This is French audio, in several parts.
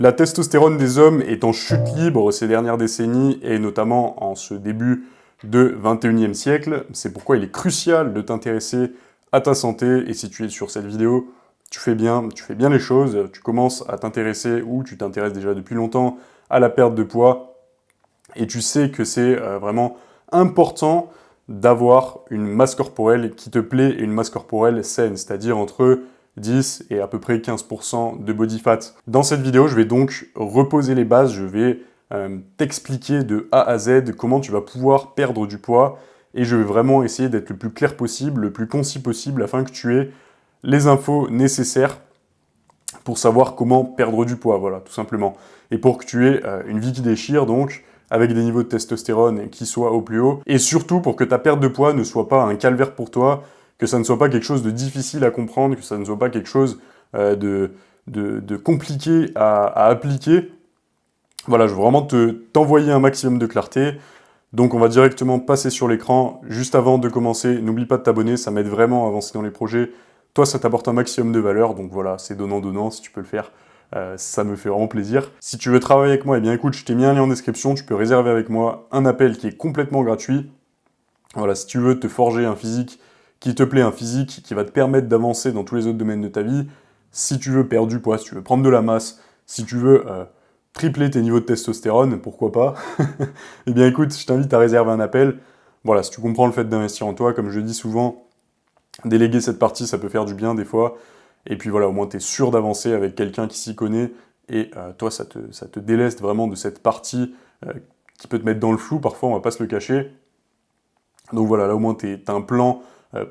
La testostérone des hommes est en chute libre ces dernières décennies et notamment en ce début de 21e siècle. C'est pourquoi il est crucial de t'intéresser à ta santé et si tu es sur cette vidéo, tu fais bien les choses, tu commences à t'intéresser ou tu t'intéresses déjà depuis longtemps à la perte de poids et tu sais que c'est vraiment important d'avoir une masse corporelle qui te plaît et une masse corporelle saine, c'est-à-dire entre 10 et à peu près 15% de body fat. Dans cette vidéo, je vais donc reposer les bases, je vais t'expliquer de A à Z comment tu vas pouvoir perdre du poids et je vais vraiment essayer d'être le plus clair possible, le plus concis possible afin que tu aies les infos nécessaires pour savoir comment perdre du poids, voilà, tout simplement. Et pour que tu aies une vie qui déchire, donc, avec des niveaux de testostérone qui soient au plus haut, et surtout pour que ta perte de poids ne soit pas un calvaire pour toi, que ça ne soit pas quelque chose de difficile à comprendre, que ça ne soit pas quelque chose de compliqué à appliquer. Voilà, je veux vraiment t'envoyer un maximum de clarté. Donc on va directement passer sur l'écran. Juste avant de commencer, n'oublie pas de t'abonner, ça m'aide vraiment à avancer dans les projets. Toi, ça t'apporte un maximum de valeur, donc voilà, c'est donnant-donnant, si tu peux le faire, ça me fait vraiment plaisir. Si tu veux travailler avec moi, eh bien écoute, je t'ai mis un lien en description, tu peux réserver avec moi un appel qui est complètement gratuit. Voilà, si tu veux te forger un physique qui te plaît, un physique qui va te permettre d'avancer dans tous les autres domaines de ta vie, si tu veux perdre du poids, si tu veux prendre de la masse, si tu veux tripler tes niveaux de testostérone, pourquoi pas. Eh bien écoute, je t'invite à réserver un appel. Voilà, si tu comprends le fait d'investir en toi, comme je dis souvent, déléguer cette partie, ça peut faire du bien des fois. Et puis voilà, au moins tu es sûr d'avancer avec quelqu'un qui s'y connaît. Et toi, ça te déleste vraiment de cette partie qui peut te mettre dans le flou, parfois on va pas se le cacher. Donc voilà, là au moins tu as un plan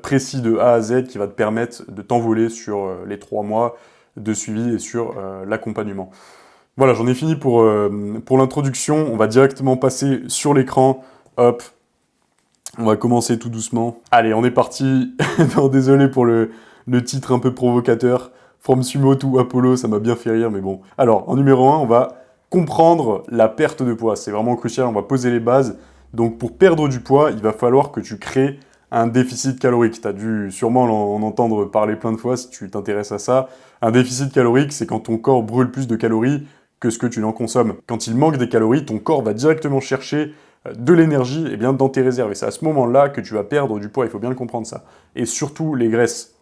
précis de A à Z qui va te permettre de t'envoler sur les 3 mois de suivi et sur l'accompagnement. Voilà, j'en ai fini pour l'introduction. On va directement passer sur l'écran. Hop, on va commencer tout doucement. Allez, on est parti. Non, désolé pour le titre un peu provocateur. From Sumo to Apollo, ça m'a bien fait rire, mais bon. Alors, en numéro 1, on va comprendre la perte de poids. C'est vraiment crucial, on va poser les bases. Donc, pour perdre du poids, il va falloir que tu crées un déficit calorique. Tu as dû sûrement en entendre parler plein de fois si tu t'intéresses à ça. Un déficit calorique, c'est quand ton corps brûle plus de calories que ce que tu n'en consommes. Quand il manque des calories, ton corps va directement chercher de l'énergie dans tes réserves. Et c'est à ce moment-là que tu vas perdre du poids, il faut bien le comprendre ça. Et surtout les graisses.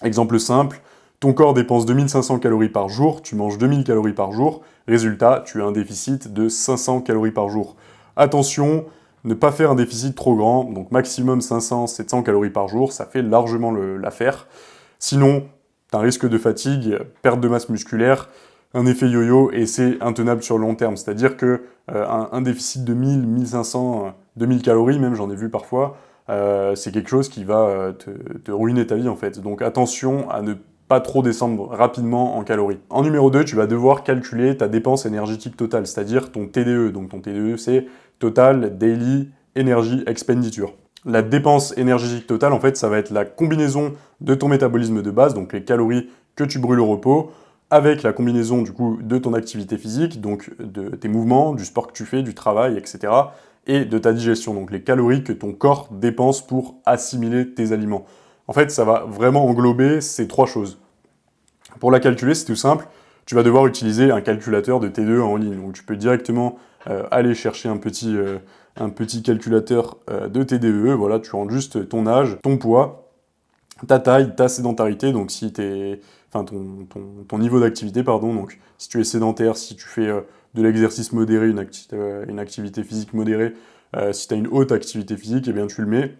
Exemple simple, ton corps dépense 2500 calories par jour, tu manges 2000 calories par jour, résultat, tu as un déficit de 500 calories par jour. Attention, ne pas faire un déficit trop grand, donc maximum 500-700 calories par jour, ça fait largement l'affaire. Sinon, tu as un risque de fatigue, perte de masse musculaire, un effet yo-yo et c'est intenable sur le long terme. C'est-à-dire que un déficit de 1000, 1500, 2000 calories, même j'en ai vu parfois, c'est quelque chose qui va te ruiner ta vie en fait. Donc attention à ne pas trop descendre rapidement en calories. En numéro 2, tu vas devoir calculer ta dépense énergétique totale, c'est-à-dire ton TDE. Donc ton TDE, c'est Total Daily Energy Expenditure. La dépense énergétique totale, en fait, ça va être la combinaison de ton métabolisme de base, donc les calories que tu brûles au repos, avec la combinaison du coup de ton activité physique, donc de tes mouvements, du sport que tu fais, du travail, etc. et de ta digestion, donc les calories que ton corps dépense pour assimiler tes aliments. En fait, ça va vraiment englober ces 3 choses. Pour la calculer, c'est tout simple, tu vas devoir utiliser un calculateur de TDE en ligne, donc tu peux directement aller chercher un petit calculateur de TDE, voilà, tu rentres juste ton âge, ton poids, ta taille, ta sédentarité, donc si t'es, enfin ton niveau d'activité, pardon, donc si tu es sédentaire, si tu fais de l'exercice modéré, une activité physique modérée, si tu as une haute activité physique, eh bien tu le mets,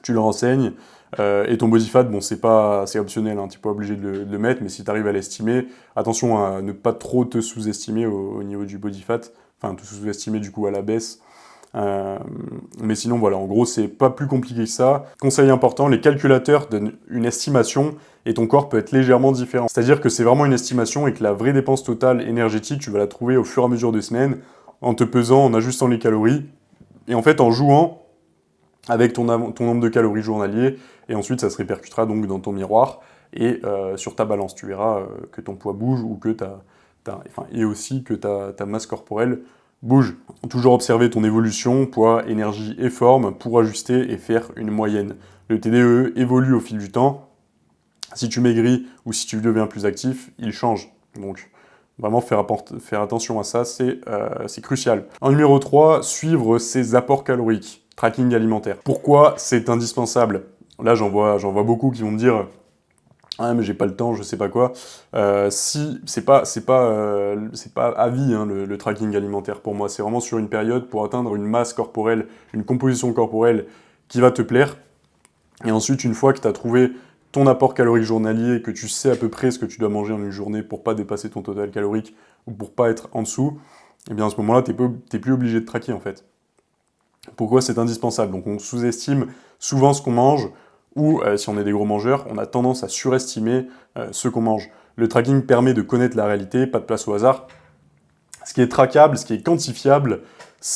tu le renseignes, et ton body fat, bon c'est optionnel, hein, tu n'es pas obligé de le mettre, mais si tu arrives à l'estimer, attention à ne pas trop te sous-estimer au niveau du body fat, enfin te sous-estimer du coup à la baisse. Mais sinon voilà, en gros c'est pas plus compliqué que ça. Conseil important, les calculateurs donnent une estimation et ton corps peut être légèrement différent. C'est-à-dire que c'est vraiment une estimation et que la vraie dépense totale énergétique, tu vas la trouver au fur et à mesure des semaines, en te pesant, en ajustant les calories, et en fait en jouant avec ton nombre de calories journalier, et ensuite ça se répercutera donc dans ton miroir et sur ta balance. Tu verras que ton poids bouge ou que et aussi que ta masse corporelle bouge. Toujours observer ton évolution, poids, énergie et forme pour ajuster et faire une moyenne. Le TDE évolue au fil du temps. Si tu maigris ou si tu deviens plus actif, il change. Donc Vraiment faire attention à ça, c'est crucial. En numéro 3, suivre ses apports caloriques, tracking alimentaire. Pourquoi c'est indispensable? Là, j'en vois beaucoup qui vont me dire « Ah, mais j'ai pas le temps, je sais pas quoi ». Si, c'est pas à vie, hein, le tracking alimentaire pour moi. C'est vraiment sur une période pour atteindre une masse corporelle, une composition corporelle qui va te plaire. Et ensuite, une fois que tu as trouvé ton apport calorique journalier, que tu sais à peu près ce que tu dois manger en une journée pour pas dépasser ton total calorique ou pour pas être en dessous, et bien à ce moment-là, t'es plus obligé de traquer en fait. Pourquoi c'est indispensable? Donc on sous-estime souvent ce qu'on mange, ou si on est des gros mangeurs, on a tendance à surestimer ce qu'on mange. Le tracking permet de connaître la réalité, pas de place au hasard. Ce qui est traquable, ce qui est quantifiable,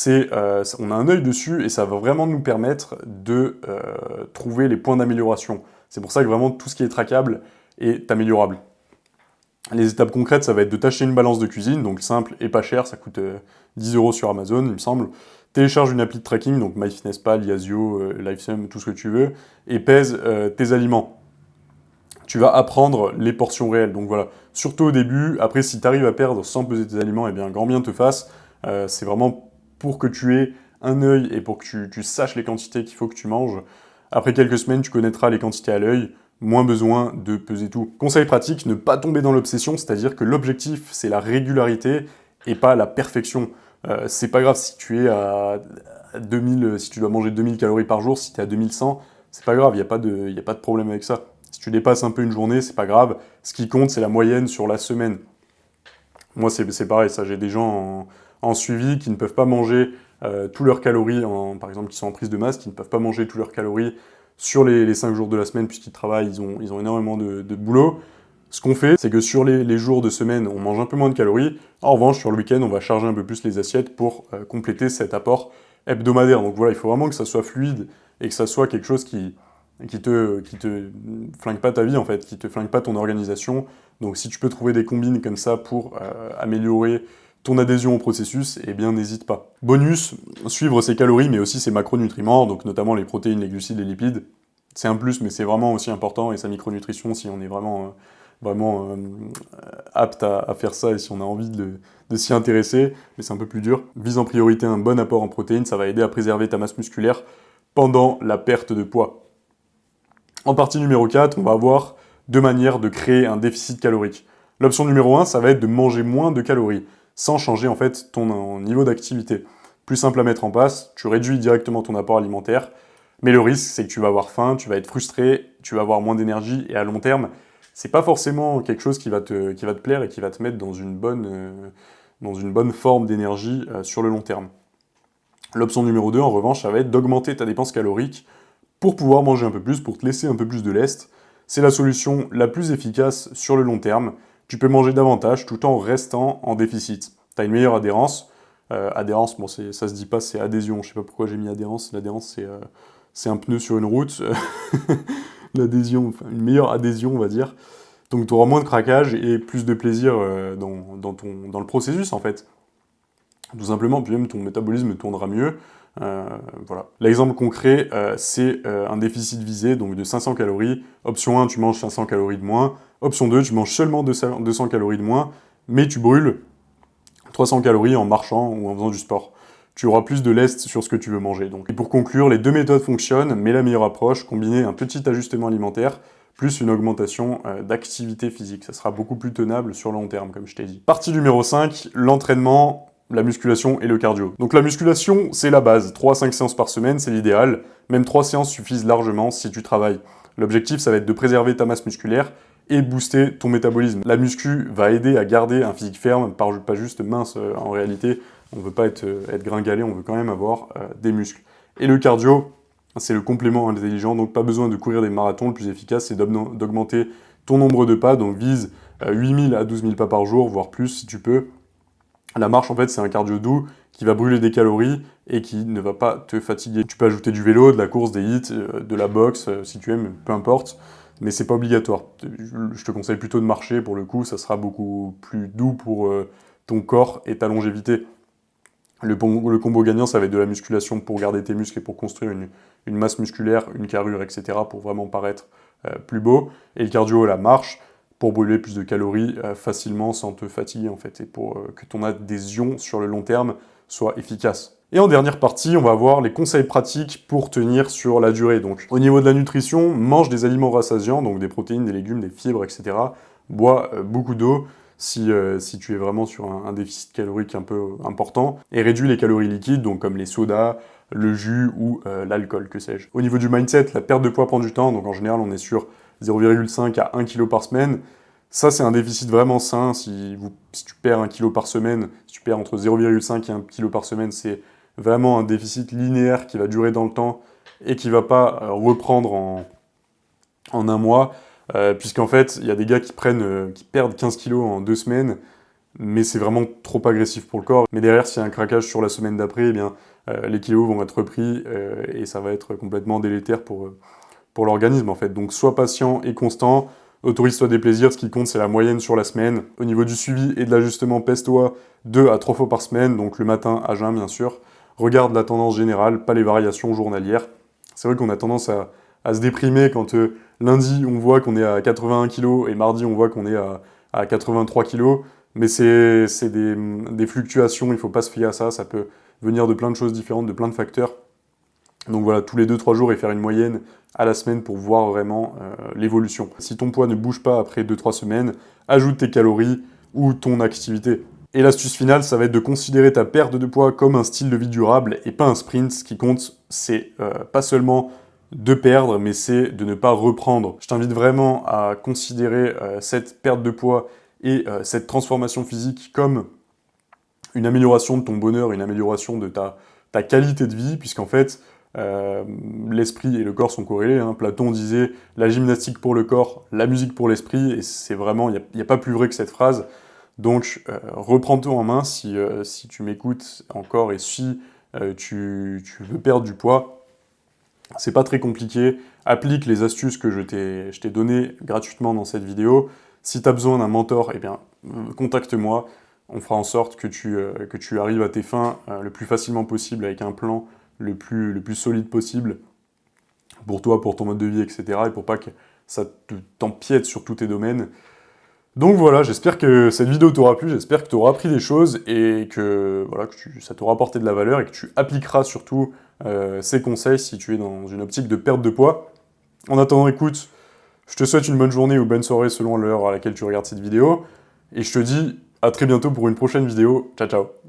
on a un œil dessus et ça va vraiment nous permettre de trouver les points d'amélioration. C'est pour ça que vraiment tout ce qui est traquable est améliorable. Les étapes concrètes, ça va être de t'acheter une balance de cuisine, donc simple et pas cher, ça coûte 10 € sur Amazon, il me semble. Télécharge une appli de tracking, donc MyFitnessPal, Yazio, Lifesum, tout ce que tu veux, et pèse tes aliments. Tu vas apprendre les portions réelles, donc voilà. Surtout au début, après si tu arrives à perdre sans peser tes aliments, eh bien grand bien te fasse. C'est vraiment pour que tu aies un œil et pour que tu saches les quantités qu'il faut que tu manges. Après quelques semaines, tu connaîtras les quantités à l'œil, moins besoin de peser tout. Conseil pratique, ne pas tomber dans l'obsession, c'est-à-dire que l'objectif, c'est la régularité et pas la perfection. C'est pas grave si tu es à 2000, si tu dois manger 2000 calories par jour, si tu es à 2100, c'est pas grave, il n'y a pas de problème avec ça. Si tu dépasses un peu une journée, c'est pas grave. Ce qui compte, c'est la moyenne sur la semaine. Moi, c'est pareil, ça. J'ai des gens en suivi qui ne peuvent pas manger tous leurs calories, par exemple, qui sont en prise de masse, qui ne peuvent pas manger tous leurs calories sur les 5 jours de la semaine, puisqu'ils travaillent, ils ont énormément de boulot. Ce qu'on fait, c'est que sur les jours de semaine, on mange un peu moins de calories. En revanche, sur le week-end, on va charger un peu plus les assiettes pour compléter cet apport hebdomadaire. Donc voilà, il faut vraiment que ça soit fluide et que ça soit quelque chose qui te flingue pas ta vie en fait, qui te flingue pas ton organisation. Donc si tu peux trouver des combines comme ça pour améliorer ton adhésion au processus, eh bien n'hésite pas. Bonus, suivre ses calories mais aussi ses macronutriments, donc notamment les protéines, les glucides, les lipides. C'est un plus mais c'est vraiment aussi important, et sa micronutrition si on est vraiment apte à faire ça et si on a envie de s'y intéresser, mais c'est un peu plus dur. Vise en priorité un bon apport en protéines, ça va aider à préserver ta masse musculaire pendant la perte de poids. En partie numéro 4, on va avoir deux manières de créer un déficit calorique. L'option numéro 1, ça va être de manger moins de calories, sans changer en fait ton niveau d'activité. Plus simple à mettre en place, tu réduis directement ton apport alimentaire, mais le risque c'est que tu vas avoir faim, tu vas être frustré, tu vas avoir moins d'énergie, et à long terme, c'est pas forcément quelque chose qui va te plaire et qui va te mettre dans une bonne forme d'énergie sur le long terme. L'option numéro 2, en revanche, ça va être d'augmenter ta dépense calorique pour pouvoir manger un peu plus, pour te laisser un peu plus de lest. C'est la solution la plus efficace sur le long terme. Tu peux manger davantage tout en restant en déficit. Tu as une meilleure adhérence. Adhérence, bon, ça se dit pas, c'est adhésion. Je sais pas pourquoi j'ai mis adhérence. L'adhérence, c'est un pneu sur une route. L'adhésion, enfin, une meilleure adhésion, on va dire. Donc tu auras moins de craquage et plus de plaisir dans le processus, en fait. Tout simplement, puis même ton métabolisme tournera mieux. Voilà. L'exemple concret, c'est un déficit visé, donc de 500 calories. Option 1, tu manges 500 calories de moins. Option 2, tu manges seulement 200 calories de moins, mais tu brûles 300 calories en marchant ou en faisant du sport. Tu auras plus de lest sur ce que tu veux manger. Donc. Et pour conclure, les deux méthodes fonctionnent, mais la meilleure approche, combiner un petit ajustement alimentaire plus une augmentation d'activité physique. Ça sera beaucoup plus tenable sur le long terme, comme je t'ai dit. Partie numéro 5, l'entraînement, la musculation et le cardio. Donc la musculation, c'est la base. 3 à 5 séances par semaine, c'est l'idéal. Même 3 séances suffisent largement si tu travailles. L'objectif, ça va être de préserver ta masse musculaire et booster ton métabolisme. La muscu va aider à garder un physique ferme, pas juste mince en réalité. On ne veut pas être gringalé, on veut quand même avoir des muscles. Et le cardio, c'est le complément intelligent, donc pas besoin de courir des marathons. Le plus efficace, c'est d'augmenter ton nombre de pas, donc vise 8000 à 12 000 pas par jour, voire plus si tu peux. La marche, en fait, c'est un cardio doux qui va brûler des calories et qui ne va pas te fatiguer. Tu peux ajouter du vélo, de la course, des hits, de la boxe, si tu aimes, peu importe, mais c'est pas obligatoire. Je te conseille plutôt de marcher, pour le coup, ça sera beaucoup plus doux pour ton corps et ta longévité. Le combo gagnant, ça va être de la musculation pour garder tes muscles et pour construire une masse musculaire, une carrure, etc., pour vraiment paraître plus beau. Et le cardio, la marche, pour brûler plus de calories facilement sans te fatiguer en fait, et pour que ton adhésion sur le long terme soit efficace. Et en dernière partie, on va voir les conseils pratiques pour tenir sur la durée. Donc, au niveau de la nutrition, mange des aliments rassasiants, donc des protéines, des légumes, des fibres, etc. Bois beaucoup d'eau si tu es vraiment sur un déficit calorique un peu important. Et réduis les calories liquides, donc comme les sodas, le jus ou l'alcool, que sais-je. Au niveau du mindset, la perte de poids prend du temps, donc en général, on est sur 0,5 à 1 kg par semaine. Ça, c'est un déficit vraiment sain. Si tu perds 1 kg par semaine, si tu perds entre 0,5 et 1 kg par semaine, c'est vraiment un déficit linéaire qui va durer dans le temps et qui va pas reprendre en un mois, puisqu'en fait, il y a des gars qui perdent 15 kilos en 2 semaines, mais c'est vraiment trop agressif pour le corps. Mais derrière, s'il y a un craquage sur la semaine d'après, eh bien, les kilos vont être repris et ça va être complètement délétère pour l'organisme, en fait. Donc, sois patient et constant. Autorise-toi des plaisirs, ce qui compte c'est la moyenne sur la semaine. Au niveau du suivi et de l'ajustement, pèse-toi 2 à 3 fois par semaine, donc le matin à jeun bien sûr. Regarde la tendance générale, pas les variations journalières. C'est vrai qu'on a tendance à se déprimer quand lundi on voit qu'on est à 81 kg et mardi on voit qu'on est à 83 kg, mais c'est des fluctuations, il ne faut pas se fier à ça, ça peut venir de plein de choses différentes, de plein de facteurs. Donc voilà, tous les 2-3 jours et faire une moyenne à la semaine pour voir vraiment l'évolution. Si ton poids ne bouge pas après 2-3 semaines, ajoute tes calories ou ton activité. Et l'astuce finale, ça va être de considérer ta perte de poids comme un style de vie durable et pas un sprint. Ce qui compte, c'est pas seulement de perdre, mais c'est de ne pas reprendre. Je t'invite vraiment à considérer cette perte de poids et cette transformation physique comme une amélioration de ton bonheur, une amélioration de ta qualité de vie, puisqu'en fait, l'esprit et le corps sont corrélés. Hein. Platon disait « la gymnastique pour le corps, la musique pour l'esprit », et c'est vraiment, il n'y a pas plus vrai que cette phrase. Donc, reprends-toi en main si tu m'écoutes encore et si tu veux perdre du poids. C'est pas très compliqué. Applique les astuces que je t'ai données gratuitement dans cette vidéo. Si tu as besoin d'un mentor, eh bien, contacte-moi. On fera en sorte que tu arrives à tes fins le plus facilement possible avec un plan le plus solide possible pour toi, pour ton mode de vie, etc. Et pour pas que ça t'empiète sur tous tes domaines. Donc voilà, j'espère que cette vidéo t'aura plu, j'espère que tu auras appris des choses et que, voilà, ça t'aura apporté de la valeur et que tu appliqueras surtout ces conseils si tu es dans une optique de perte de poids. En attendant, écoute, je te souhaite une bonne journée ou bonne soirée selon l'heure à laquelle tu regardes cette vidéo et je te dis à très bientôt pour une prochaine vidéo. Ciao, ciao!